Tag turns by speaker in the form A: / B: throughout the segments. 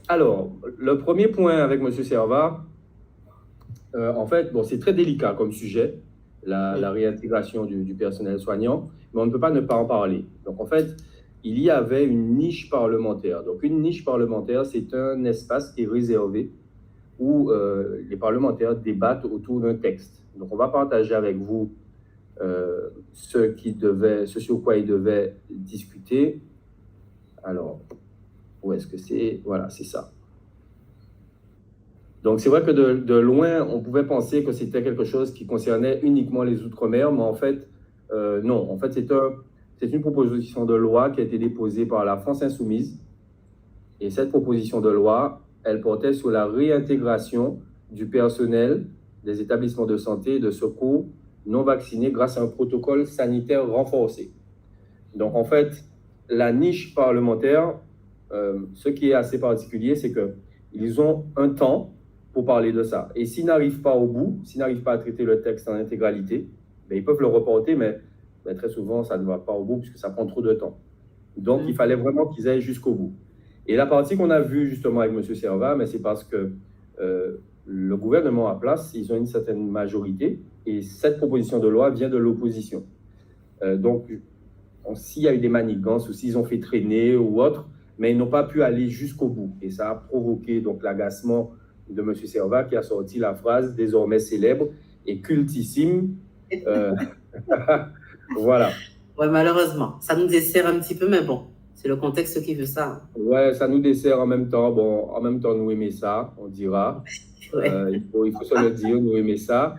A: Alors, le premier point avec M. Servat, en fait, bon, c'est très délicat comme sujet, la réintégration du personnel soignant, mais on ne peut pas ne pas en parler. Donc, en fait, il y avait une niche parlementaire. Donc, une niche parlementaire, c'est un espace qui est réservé où les parlementaires débattent autour d'un texte. Donc, on va partager avec vous ce sur quoi ils devaient discuter. Alors, où est-ce que c'est? Voilà, c'est ça. Donc, c'est vrai que de loin, on pouvait penser que c'était quelque chose qui concernait uniquement les Outre-mer, mais en fait, non. En fait, c'est une proposition de loi qui a été déposée par la France Insoumise. Et cette proposition de loi, elle portait sur la réintégration du personnel des établissements de santé et de secours non vaccinés grâce à un protocole sanitaire renforcé. Donc, en fait, la niche parlementaire, ce qui est assez particulier, c'est qu'ils ont un temps pour parler de ça. Et s'ils n'arrivent pas au bout, s'ils n'arrivent pas à traiter le texte en intégralité, ben, ils peuvent le reporter, mais très souvent, ça ne va pas au bout puisque ça prend trop de temps. Donc, il fallait vraiment qu'ils aillent jusqu'au bout. Et la partie qu'on a vue justement avec M. Servat, mais c'est parce que le gouvernement en place, ils ont une certaine majorité et cette proposition de loi vient de l'opposition. Donc, s'il y a eu des manigances ou s'ils ont fait traîner ou autre, mais ils n'ont pas pu aller jusqu'au bout. Et ça a provoqué donc l'agacement de M. Servat qui a sorti la phrase désormais célèbre et cultissime. Voilà.
B: Ouais, malheureusement, ça nous dessert un petit peu, mais bon, c'est le contexte qui veut ça.
A: Ouais, ça nous dessert en même temps. Bon, en même temps, nous aimons ça, on dira.
B: Ouais.
A: Il faut se le dire, nous aimons ça.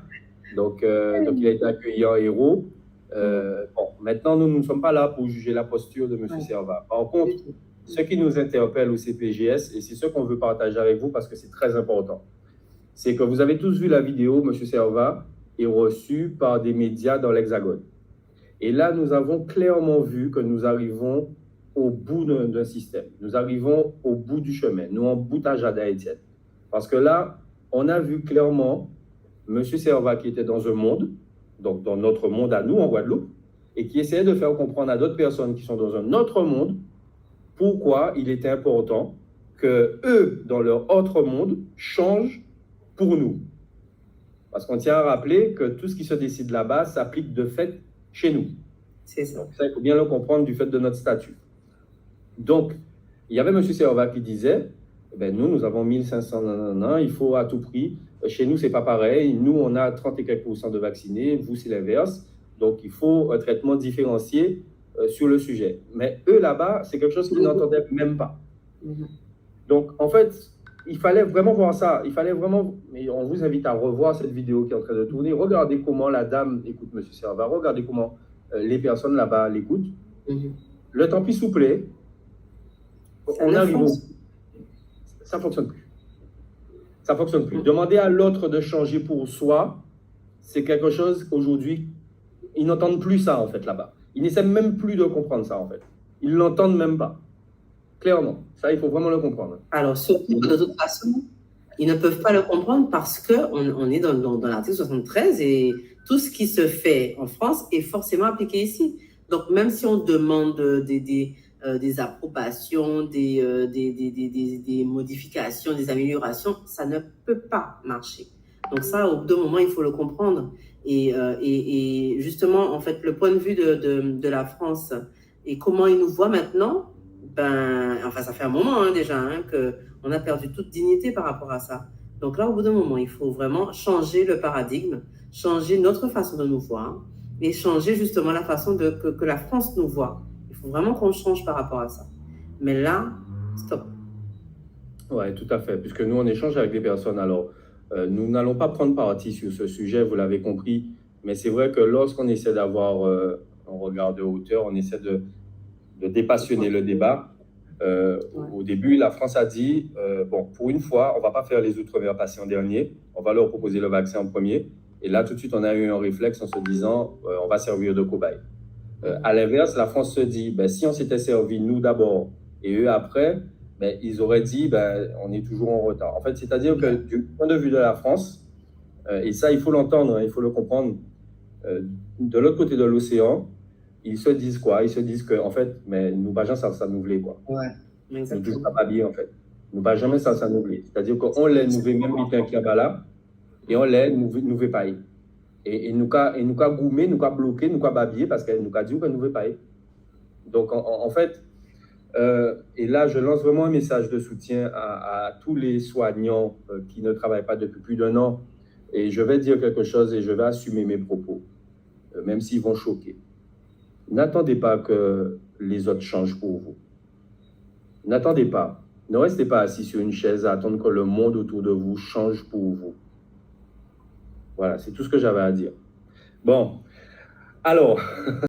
A: Donc, il a été accueilli en héros. Bon, maintenant, nous ne sommes pas là pour juger la posture de M.
B: Ouais.
A: Servat. Par contre, ce qui nous interpelle au CPGS, et c'est ce qu'on veut partager avec vous parce que c'est très important, c'est que vous avez tous vu la vidéo, M. Servat est reçu par des médias dans l'Hexagone. Et là, nous avons clairement vu que nous arrivons au bout d'un système. Nous arrivons au bout du chemin. Nous en boutage à Haïtienne. Parce que là, on a vu clairement M. Servat qui était dans un monde, donc dans notre monde à nous en Guadeloupe, et qui essayait de faire comprendre à d'autres personnes qui sont dans un autre monde pourquoi il était important que eux, dans leur autre monde, changent pour nous. Parce qu'on tient à rappeler que tout ce qui se décide là-bas s'applique de fait chez nous.
B: C'est ça.
A: Donc, ça, il faut bien le comprendre du fait de notre statut. Donc, il y avait M. Servat qui disait, nous avons 1500, il faut à tout prix. Chez nous, ce n'est pas pareil. Nous, on a 30 et quelques % de vaccinés. Vous, c'est l'inverse. Donc, il faut un traitement différencié sur le sujet. Mais eux, là-bas, c'est quelque chose qu'ils n'entendaient même pas. Donc, en fait, il fallait vraiment voir ça. Il fallait vraiment... Mais on vous invite à revoir cette vidéo qui est en train de tourner. Regardez comment la dame écoute M. Servat. Regardez comment les personnes là-bas l'écoutent. Le tant pis souple, on arrive au... Ça ne fonctionne plus. Ça ne fonctionne plus. Demander à l'autre de changer pour soi, c'est quelque chose aujourd'hui, ils n'entendent plus ça en fait là-bas. Ils n'essaient même plus de comprendre ça en fait. Ils ne l'entendent même pas. Clairement. Ça, il faut vraiment le comprendre.
B: Alors, surtout que de toute façon, ils ne peuvent pas le comprendre parce qu'on est dans l'article 73 et tout ce qui se fait en France est forcément appliqué ici. Donc, même si on demande des approbations, des modifications, des améliorations, ça ne peut pas marcher. Donc ça, au bout d'un moment, il faut le comprendre. Et justement, en fait, le point de vue de la France et comment ils nous voient maintenant, enfin, ça fait un moment déjà qu'on a perdu toute dignité par rapport à ça. Donc là, au bout d'un moment, il faut vraiment changer le paradigme, changer notre façon de nous voir et changer justement la façon que la France nous voit. Il faut vraiment qu'on change par rapport à ça. Mais là, stop.
A: Oui, tout à fait. Puisque nous, on échange avec des personnes. Alors, nous n'allons pas prendre parti sur ce sujet, vous l'avez compris. Mais c'est vrai que lorsqu'on essaie d'avoir un regard de hauteur, on essaie de dépassionner le débat. Au début, la France a dit, pour une fois, on ne va pas faire les Outre-mer passer en dernier, on va leur proposer le vaccin en premier. Et là, tout de suite, on a eu un réflexe en se disant, on va servir de cobaye. À l'inverse, la France se dit, si on s'était servi nous d'abord et eux après, ils auraient dit, on est toujours en retard. En fait, c'est-à-dire que du point de vue de la France, et ça, il faut l'entendre, il faut le comprendre, de l'autre côté de l'océan, ils se disent quoi? Ils se disent que, en fait, nous, Bajan, ça nous voulait, quoi.
B: Ouais,
A: nous toujours pas bien, en fait. Nous pas jamais ça nous oublier. C'est-à-dire qu'on les nous même bitin qui là et on les nous veut pas. Et nous ka goumer, nous ka bloquer, nous ka babiller parce que nous ka dit que nous veut pas. Donc en fait, et là, je lance vraiment un message de soutien à tous les soignants qui ne travaillent pas depuis plus d'1 an. Et je vais dire quelque chose et je vais assumer mes propos, même s'ils vont choquer. N'attendez pas que les autres changent pour vous. N'attendez pas. Ne restez pas assis sur une chaise à attendre que le monde autour de vous change pour vous. Voilà, c'est tout ce que j'avais à dire. Bon, alors...